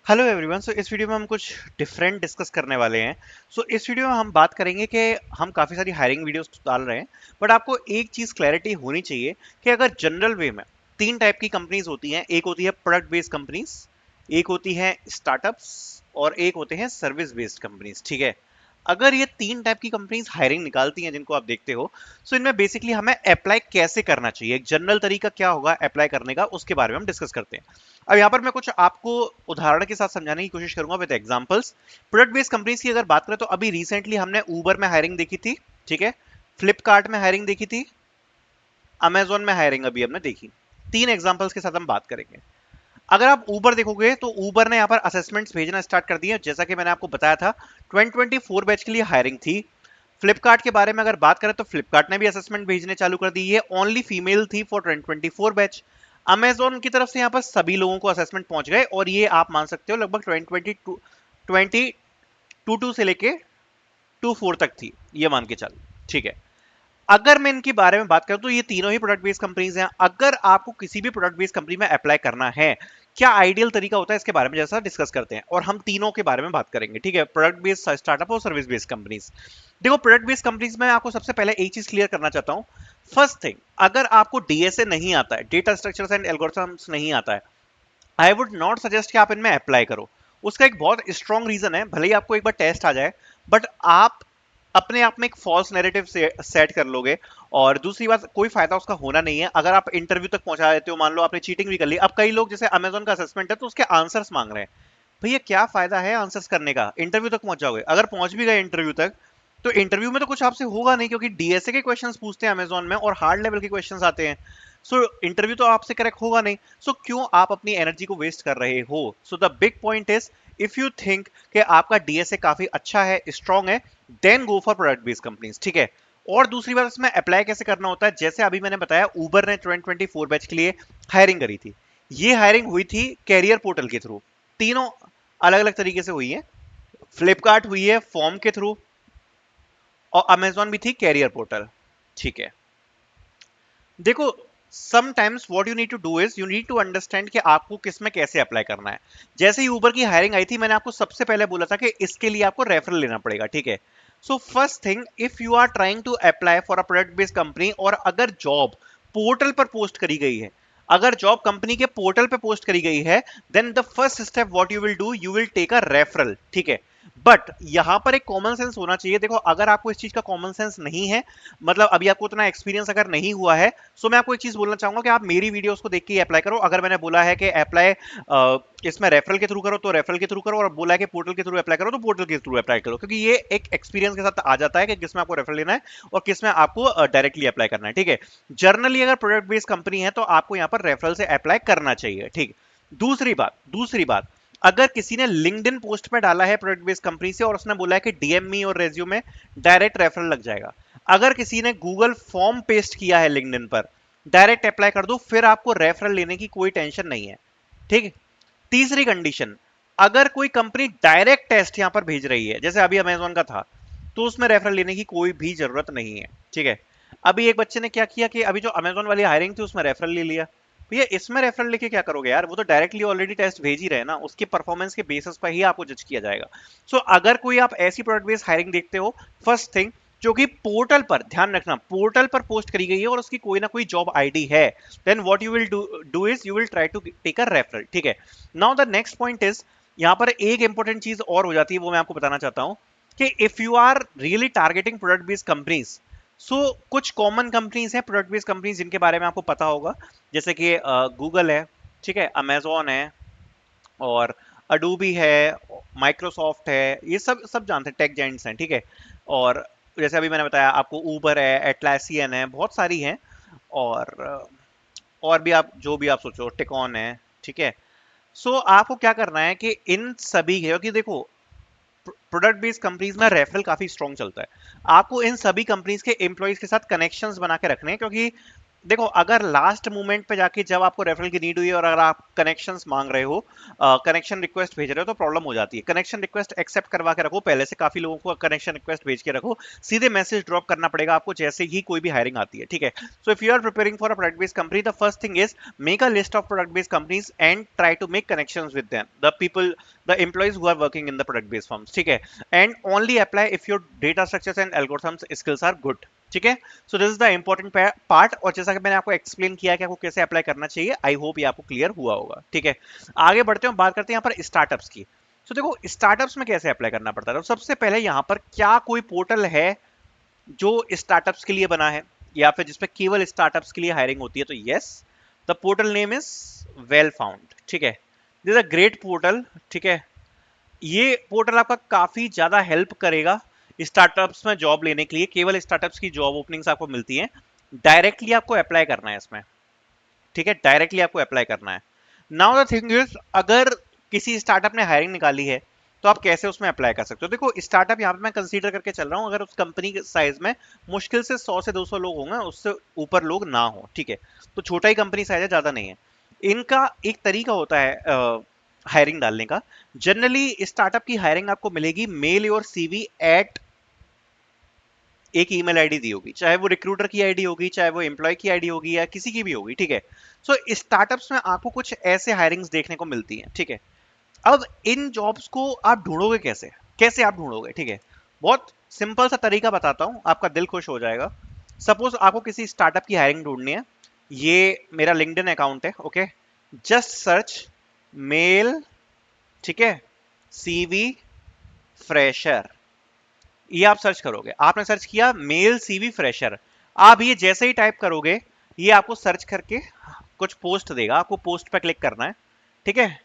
Hello everyone. सो इस video में हम कुछ डिफरेंट डिस्कस करने वाले हैं। इस वीडियो में हम बात करेंगे कि हम काफ़ी सारी हायरिंग वीडियोस डाल रहे हैं, बट आपको एक चीज़ क्लैरिटी होनी चाहिए कि अगर जनरल वे में तीन टाइप की कंपनीज होती हैं। एक होती है प्रोडक्ट बेस्ड कंपनीज, एक होती है स्टार्टअप्स, और एक होते हैं सर्विस बेस्ड कंपनीज। ठीक है, अगर ये तीन टाइप की कंपनीज हायरिंग निकालती हैं जिनको आप देखते हो, सो इनमें बेसिकली हमें अप्लाई कैसे करना चाहिए, एक जनरल तरीका क्या होगा अप्लाई करने का, उसके बारे में हम डिस्कस करते हैं। अब यहाँ पर मैं कुछ आपको उदाहरण के साथ समझाने की कोशिश करूंगा with examples. Product based companies की अगर बात करें तो अभी रिसेंटली हमने ऊबर में हायरिंग देखी थी। ठीक है, फ्लिपकार्ट में हायरिंग देखी थी, अमेजोन में हायरिंग अभी हमने देखी। तीन एग्जांपल्स के साथ हम बात करेंगे। अगर आप ऊबर देखोगे तो ऊबर ने यहाँ पर असेसमेंट्स भेजना स्टार्ट कर दिए, जैसा कि मैंने आपको बताया था 2024 बैच के लिए हायरिंग थी। फ्लिपकार्ट के बारे में अगर बात करें तो फ्लिपकार्ट ने भी असेसमेंट भेजने चालू कर दी है, ओनली फीमेल थी फॉर 2024 बैच। अमेजोन की तरफ से यहाँ पर सभी लोगों को असेसमेंट पहुंच गए, और ये आप मान सकते हो लगभग 2022 से लेके 24 तक थी, ये मान के चल। ठीक है, अगर मैं इनके बारे में बात करूं तो ये तीनों ही प्रोडक्ट बेस्ड कंपनीज हैं। अगर आपको किसी भी प्रोडक्ट बेस्ड कंपनी में अप्लाई करना है, क्या आइडियल तरीका होता है इसके बारे में जैसा डिस्कस करते हैं, और हम तीनों के बारे में बात करेंगे। ठीक है, प्रोडक्ट बेस्ड, स्टार्टअप और सर्विस बेस्ड कंपनीज। देखो, प्रोडक्ट बेस्ड कंपनीज में आपको सबसे पहले एक चीज क्लियर करना चाहता हूं। फर्स्ट थिंग, अगर आपको डीएसए नहीं आता है, डेटा स्ट्रक्चर्स एंड एल्गोरिथम्स नहीं आता है, आई वुड नॉट सजेस्ट कि आप इनमें अप्लाई करो। उसका एक बहुत स्ट्रॉन्ग रीजन है, भले ही आपको एक बार टेस्ट आ जाए, बट आप अपने आप में एक फॉल्स नैरेटिव से सेट कर लोगे। और दूसरी बात, कोई फायदा उसका होना नहीं है अगर आप इंटरव्यू तक पहुंचा देते हो। मान लो आपने चीटिंग भी कर ली। अब कई लोग, जैसे अमेजोन का असेसमेंट है तो उसके आंसर्स मांग रहे हैं। भैया क्या फायदा है आंसर्स करने का, इंटरव्यू तक पहुंच जाओगे। अगर पहुंच भी गए इंटरव्यू तक, तो इंटरव्यू में तो कुछ आपसे होगा नहीं, क्योंकि डीएसए के क्वेश्चंस पूछते हैं अमेजोन में और हार्ड लेवल के क्वेश्चंस आते हैं। इंटरव्यू तो आपसे करेक्ट होगा नहीं। क्यों आप अपनी एनर्जी को वेस्ट कर रहे हो? The big point is, if you think कि आपका डीएसए काफी अच्छा है, स्ट्रांग है, then go for product based companies. ठीक है, और दूसरी बात, इसमें अप्लाई कैसे करना होता है, जैसे अभी मैंने बताया उबर ने 2024 बैच के लिए हायरिंग करी थी। ये हायरिंग हुई थी कैरियर पोर्टल के थ्रू। तीनों अलग अलग तरीके से हुई है। फ्लिपकार्ट हुई है फॉर्म के थ्रू, और अमेजॉन भी थी कैरियर पोर्टल। ठीक है, देखो, sometimes what you need to do is you need to understand कि आपको किस में कैसे अप्लाई करना है। जैसे ही ऊबर की हायरिंग आई थी, मैंने आपको सबसे पहले बोला था कि इसके लिए आपको रेफरल लेना पड़ेगा। ठीक है, first thing, if you are trying to apply for a product based company, और अगर जॉब पोर्टल पर पोस्ट करी गई है, अगर जॉब कंपनी के पोर्टल पे पोस्ट करी गई है, then the first step what you will do, you will take a referral. ठीक है, बट यहां पर एक कॉमन सेंस होना चाहिए। देखो, अगर आपको इस चीज का कॉमन सेंस नहीं है, मतलब अभी आपको उतना एक्सपीरियंस अगर नहीं हुआ है, मैं आपको एक चीज बोलना चाहूंगा कि आप मेरी वीडियोस को देख के अप्लाई करो। अगर मैंने बोला है कि अप्लाई इसमें रेफरल के थ्रू करो तो रेफरल के थ्रू करो, और बोला है कि पोर्टल के थ्रू अप्लाई करो तो पोर्टल के थ्रू अप्लाई करो, क्योंकि ये एक एक्सपीरियंस के साथ आ जाता है कि किसमें आपको रेफरल लेना है और किसमें आपको डायरेक्टली अप्लाई करना है। ठीक है, जर्नली अगर प्रोडक्ट बेस्ड कंपनी है तो आपको यहाँ पर रेफरल से अप्लाई करना चाहिए। ठीक, दूसरी बात, अगर किसी ने लिंक्डइन पोस्ट में डाला है प्रोडक्ट बेस्ड कंपनी से और उसने बोला है कि डीएम मी और रेज्यूम में, डायरेक्ट रेफरल लग जाएगा। अगर किसी ने गूगल फॉर्म पेस्ट किया है लिंक्डइन पर, डायरेक्ट अप्लाई कर दो, फिर आपको रेफरल लेने की कोई टेंशन नहीं है। ठीक है, तीसरी कंडीशन, अगर कोई कंपनी डायरेक्ट टेस्ट यहां पर भेज रही है, जैसे अभी अमेजोन का था, तो उसमें रेफरल लेने की कोई भी जरूरत नहीं है। ठीक है, अभी एक बच्चे ने क्या किया कि अभी जो अमेजोन वाली हायरिंग थी उसमें रेफरल ले लिया। भैया इसमें रेफरल लेके क्या करोगे यार, वो तो डायरेक्टली ऑलरेडी टेस्ट भेज ही रहे हैं ना, उसके परफॉर्मेंस के बेसिस पर ही आपको जज किया जाएगा। अगर कोई आप ऐसी प्रोडक्ट बेस्ड हायरिंग देखते हो, फर्स्ट थिंग, जो कि पोर्टल पर, ध्यान रखना, पोर्टल पर पोस्ट करी गई है और उसकी कोई ना कोई जॉब आईडी है, then what you will do is you will try to take a referral. ठीक है, now the next point is, यहां पर एक इंपॉर्टेंट चीज और हो जाती है, वो मैं आपको बताना चाहता हूं कि if you are really targeting product based companies, कुछ कॉमन कंपनीज हैं प्रोडक्ट बेस्ड कंपनीज जिनके बारे में आपको पता होगा, जैसे कि गूगल है, ठीक है, अमेजोन है, और अडोबी है, माइक्रोसॉफ्ट है, ये सब सब जानते हैं, टेक जाइंट्स हैं। ठीक है, और जैसे अभी मैंने बताया आपको ऊबर है, एटलासियन है, बहुत सारी हैं, और भी आप जो भी आप सोचो, टिकॉन है। ठीक है, आपको क्या करना है कि इन सभी के, क्योंकि देखो प्रोडक्ट बेस्ड कंपनीज में रेफरल काफी स्ट्रॉन्ग चलता है, आपको इन सभी कंपनीज के एम्प्लॉयज के साथ कनेक्शंस बना के रखने हैं, क्योंकि देखो अगर लास्ट मोमेंट पे जाके जब आपको रेफरल की नीड हुई और अगर आप कनेक्शंस मांग रहे हो, कनेक्शन रिक्वेस्ट भेज रहे हो, तो प्रॉब्लम हो जाती है। कनेक्शन रिक्वेस्ट एक्सेप्ट करवा के रखो, पहले से काफी लोगों को कनेक्शन रिक्वेस्ट भेज के रखो, सीधे मैसेज ड्रॉप करना पड़ेगा आपको जैसे ही कोई भी हायरिंग आती है, ठीक है। So if you are preparing for a product based company, the first thing is make a list of product based companies and try to make connections with them, the people, the employees who are working in the product based firms, ठीक है। And only apply if your data structures and algorithms skills are good, ठीक है। So this is the important part, और जैसा कि मैंने आपको explain किया कि आपको कैसे अप्लाई करना चाहिए, आई होप ये आपको क्लियर हुआ होगा, ठीक है। आगे बढ़ते हैं, बात करते हैं यहाँ पर स्टार्टअप्स की। तो देखो स्टार्टअप्स में कैसे अप्लाई करना पड़ता है। तो सबसे पहले यहाँ पर क्या कोई पोर्टल है जो स्टार्टअप्स के लिए बना है या फिर जिसपे केवल स्टार्टअप्स के लिए हायरिंग होती है, तो yes, the portal name is well found, ठीक है। This is a great portal, ठीक है। ये पोर्टल आपका काफी ज्यादा हेल्प करेगा स्टार्टअप्स में जॉब लेने के लिए। केवल स्टार्टअप्स की जॉब ओपनिंग्स आपको मिलती हैं, डायरेक्टली आपको अप्लाई करना है इसमें, ठीक है, डायरेक्टली आपको अप्लाई करना है। नाउ द थिंग इज, अगर किसी स्टार्टअप ने हायरिंग निकाली है तो आप कैसे उसमें अप्लाई कर सकते हो। देखो स्टार्टअप यहाँ पे मैं कंसीडर करके चल रहा हूँ, अगर उस कंपनी के साइज में मुश्किल से 100 से 200 लोग होंगे, उससे ऊपर लोग ना हो, ठीक है। तो छोटा ही कंपनी साइज है, ज्यादा नहीं है। इनका एक तरीका होता है हायरिंग डालने का। जनरली स्टार्टअप की हायरिंग आपको मिलेगी मेल योर सीवी एट एक ईमेल आईडी दी होगी, चाहे वो रिक्रूटर की आईडी होगी, चाहे वो एम्प्लॉय की आईडी होगी, या किसी की भी होगी, ठीक है। सो स्टार्टअप्स में आपको कुछ ऐसे हायरिंग्स देखने को मिलती हैं, ठीक है। अब इन जॉब्स को आप ढूंढोगे कैसे, कैसे आप ढूंढोगे, ठीक है। बहुत सिंपल सा तरीका बताता हूं, आपका दिल खुश हो जाएगा। सपोज आपको किसी स्टार्टअप की हायरिंग ढूंढनी है, ये मेरा लिंक्डइन अकाउंट है, ओके। जस्ट सर्च मेल, ठीक है, सीवी फ्रेशर, ये आप सर्च करोगे। आपने सर्च किया मेल सीवी फ्रेशर, आप ये जैसे ही टाइप करोगे ये आपको सर्च करके कुछ पोस्ट देगा, आपको पोस्ट पर क्लिक करना है, ठीक है।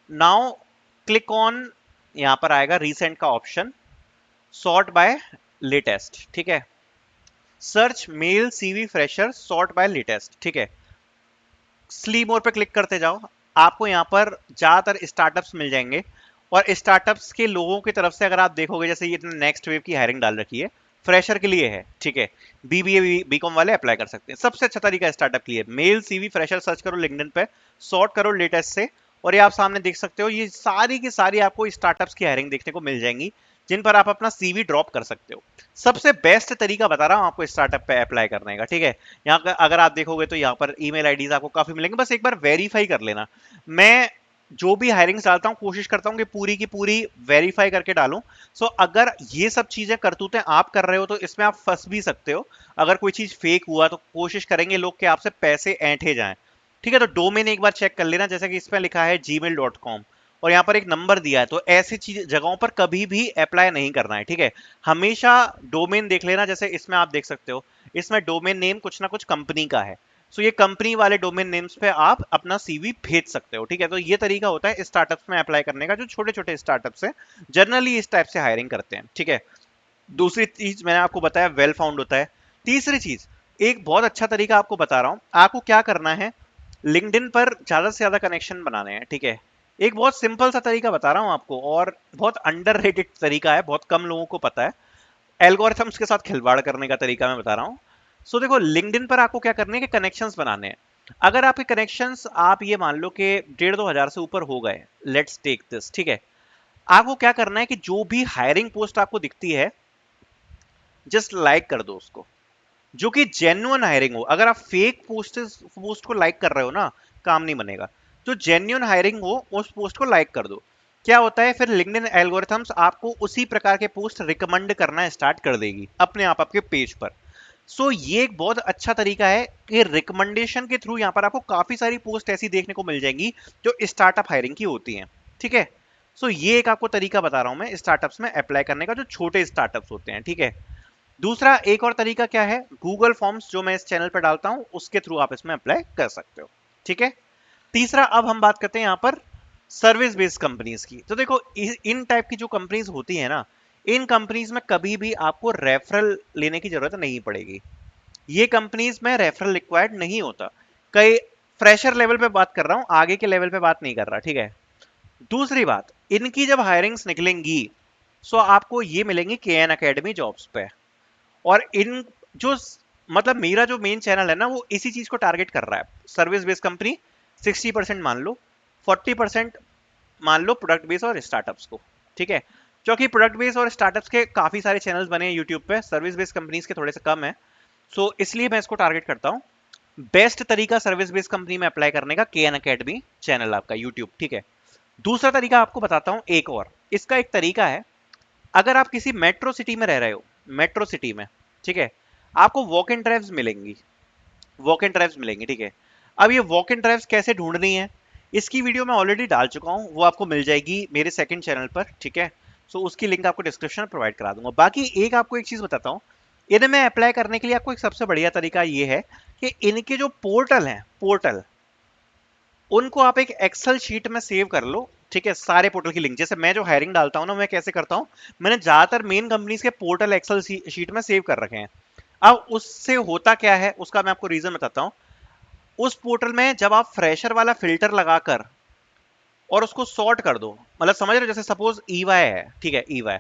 नाउ क्लिक ऑन, यहां पर आएगा रीसेंट का ऑप्शन, सॉर्ट बाय लेटेस्ट, ठीक है। Search mail CV fresher sort by latest, ठीक है। सी मोर पे क्लिक करते जाओ, आपको यहां पर ज्यादातर स्टार्टअप्स मिल जाएंगे। और स्टार्टअप्स के लोगों की तरफ से अगर आप देखोगे, जैसे ये नेक्स्ट वेव की हायरिंग डाल रखी है, फ्रेशर के लिए है, ठीक है। बीबीए बीकॉम वाले अप्लाई कर सकते हैं। सबसे अच्छा तरीका स्टार्टअप के लिए मेल सीवी फ्रेशर सर्च करो लिंक्डइन पे, सॉर्ट करो लेटेस्ट से, और ये आप सामने देख सकते हो, ये सारी की सारी आपको स्टार्टअप्स की हायरिंग देखने को मिल जाएंगी जिन पर आप अपना सीवी ड्रॉप कर सकते हो। सबसे बेस्ट तरीका बता रहा हूं आपको स्टार्टअप पे अप्लाई करने का, ठीक है। यहाँ का अगर आप देखोगे तो यहाँ पर ईमेल आईडीज आपको काफी मिलेंगे, बस एक बार वेरीफाई कर लेना। मैं जो भी हायरिंग डालता हूँ कोशिश करता हूँ कि पूरी की पूरी वेरीफाई करके डालूं। सो अगर ये सब चीजें करतूतें आप कर रहे हो तो इसमें आप फंस भी सकते हो। अगर कोई चीज फेक हुआ तो कोशिश करेंगे लोग कि आपसे पैसे ऐंठे जाएं, ठीक है। तो डोमेन एक बार चेक कर लेना, जैसे कि इसमें लिखा है gmail.com और यहाँ पर एक नंबर दिया है, तो ऐसी चीज जगहों पर कभी भी अप्लाई नहीं करना है, ठीक है। हमेशा डोमेन देख लेना, जैसे इसमें आप देख सकते हो, इसमें डोमेन नेम कुछ ना कुछ कंपनी का है। सो ये कंपनी वाले डोमेन नेम्स पे आप अपना सीवी भेज सकते हो, ठीक है। तो ये तरीका होता है स्टार्टअप्स में अप्लाई करने का, जो छोटे छोटे स्टार्टअप्स हैं जनरली इस टाइप से हायरिंग करते हैं, ठीक है। दूसरी चीज मैंने आपको बताया वेल फाउंड होता है। तीसरी चीज, एक बहुत अच्छा तरीका आपको बता रहा हूं, आपको क्या करना है, लिंक्डइन पर ज्यादा से ज्यादा कनेक्शन बनाने हैं, ठीक है। एक बहुत सिंपल सा तरीका बता रहा हूं आपको, और बहुत अंडररेटेड तरीका है, बहुत कम लोगों को पता है। एल्गोरिथम्स के साथ खिलवाड़ करने का तरीका मैं बता रहा हूं। सो देखो लिंक्डइन पर आपको क्या करने हैं कि कनेक्शंस बनाने हैं। अगर आपके कनेक्शंस आप ये मान लो कि 1,500-2,000 से ऊपर हो गए, लेट्स टेक दिस, ठीक है। आपको क्या करना है कि जो भी हायरिंग पोस्ट आपको दिखती है जस्ट लाइक कर दो उसको, जो कि जेन्युइन हायरिंग हो। अगर आप फेक पोस्ट को लाइक कर रहे हो ना, काम नहीं बनेगा। जो जेन्युइन हायरिंग हो उस पोस्ट को लाइक कर दो। क्या होता है फिर, लिंक्डइन एल्गोरिथम्स आपको उसी प्रकार के पोस्ट रिकमेंड करना स्टार्ट कर देगी अपने आप आपके पेज पर। सो ये एक बहुत अच्छा तरीका है कि रिकमेंडेशन के थ्रू यहाँ पर आपको काफी सारी पोस्ट ऐसी देखने को मिल जाएंगी जो स्टार्टअप हायरिंग की होती हैं, ठीक है। सो ये एक आपको तरीका बता रहा हूं मैं स्टार्टअप्स में अप्लाई करने का, जो छोटे स्टार्टअप्स होते हैं, ठीक है। दूसरा एक और तरीका क्या है, गूगल फॉर्म्स जो मैं इस चैनल पर डालता हूं उसके थ्रू आप इसमें अप्लाई कर सकते हो, ठीक है। तीसरा अब हम बात करते हैं यहां पर सर्विस बेस्ड कंपनीज की। तो देखो इन टाइप की जो कंपनीज होती है ना, इन कंपनीज में कभी भी आपको रेफरल लेने की जरूरत नहीं पड़ेगी। ये कंपनीज में रेफरल रिक्वायर्ड नहीं होता। कई फ्रेशर लेवल पे बात कर रहा हूं, आगे के लेवल पे बात नहीं कर रहा, ठीक है। दूसरी बात, इनकी जब हायरिंग्स निकलेंगी सो आपको ये मिलेंगी के एन अकेडमी जॉब्स पे। और इन जो मतलब मेरा जो मेन चैनल है ना वो इसी चीज को टारगेट कर रहा है, सर्विस बेस्ड कंपनी 60% मान लो, 40% मान लो प्रोडक्ट बेस और स्टार्टअप्स को, ठीक है। क्योंकि प्रोडक्ट बेस और स्टार्टअप्स के काफी सारे चैनल्स बने हैं यूट्यूब पे, सर्विस बेस्ड कंपनीज के थोड़े से कम है, सो इसलिए मैं इसको टारगेट करता हूँ। बेस्ट तरीका सर्विस बेस्ड कंपनी में अप्लाई करने का KN अकेडमी चैनल आपका यूट्यूब, ठीक है। दूसरा तरीका आपको बताता हूँ एक और, इसका एक तरीका है, अगर आप किसी मेट्रो सिटी में रह रहे हो, मेट्रो सिटी में, ठीक है, आपको वॉक इन ड्राइव्स मिलेंगी, वॉक इन ड्राइव्स मिलेंगी, ठीक है। अब ये वॉक इन ड्राइव्स कैसे ढूंढनी है, इसकी वीडियो मैं ऑलरेडी डाल चुका हूँ, वो आपको मिल जाएगी मेरे सेकंड चैनल पर, ठीक है। सो उसकी लिंक आपको डिस्क्रिप्शन में प्रोवाइड करा दूंगा। बाकी एक आपको एक चीज बताता हूँ, इनमें अप्लाई करने के लिए आपको एक सबसे बढ़िया तरीका ये है कि इनके जो पोर्टल हैं, पोर्टल, उनको आप एक एक्सेल शीट में सेव कर लो, ठीक है। सारे पोर्टल की लिंक, जैसे मैं जो हायरिंग डालता हूँ ना, मैं कैसे करता हूँ, मैंने ज्यादातर मेन कंपनीज के पोर्टल एक्सेल शीट में सेव कर रखे हैं। अब उससे होता क्या है, उसका मैं आपको रीजन बताता हूँ। उस पोर्टल में जब आप फ्रेशर वाला फिल्टर लगाकर और उसको सॉर्ट कर दो, मतलब समझ रहे हो, जैसे सपोज ईवाई है, ठीक है, EY,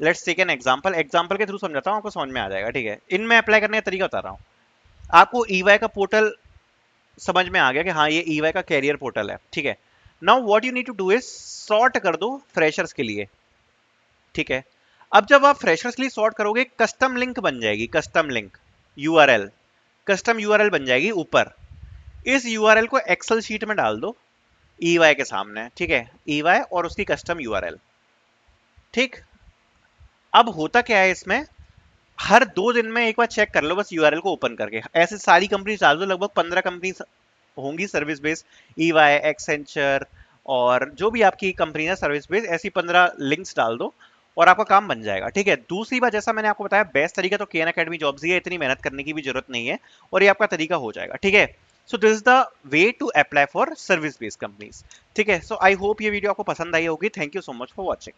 let's take an example, example के थ्रू समझाता हूँ, आपको समझ में आ जाएगा, ठीक है। इनमें अप्लाई करने का तरीका बता रहा हूँ आपको। ईवाई का पोर्टल समझ में आ गया कि हाँ ये ईवाई का कैरियर पोर्टल है, ठीक है। Now what you need to do is sort कर दो फ्रेशर्स के लिए, ठीक है। अब जब आप फ्रेशर्स के लिए सॉर्ट करोगे, कस्टम लिंक बन जाएगी, custom link, URL, custom URL बन जाएगी ऊपर। इस यूआरएल को एक्सेल शीट में डाल दो ईवाई के सामने, ठीक है, ईवाई और उसकी कस्टम यूआरएल, ठीक। अब होता क्या है इसमें, हर 2 दिन में एक बार चेक कर लो बस यूआरएल को ओपन करके, ऐसे सारी कंपनी डाल दो, लगभग 15 कंपनी होंगी सर्विस बेस, ईवाई, एक्सेंचर और जो भी आपकी कंपनी है सर्विस बेस, ऐसी 15 लिंक्स डाल दो और आपका काम बन जाएगा, ठीक है। दूसरी बात, जैसा मैंने आपको बताया, बेस्ट तरीका तो KN अकेडमी जॉब्स ही है, इतनी मेहनत करने की भी जरूरत नहीं है और ये आपका तरीका हो जाएगा, ठीक है। So this is the way to apply for service based companies, ठीक है। सो आई होप ये वीडियो आपको पसंद आई होगी। Thank you so much for watching.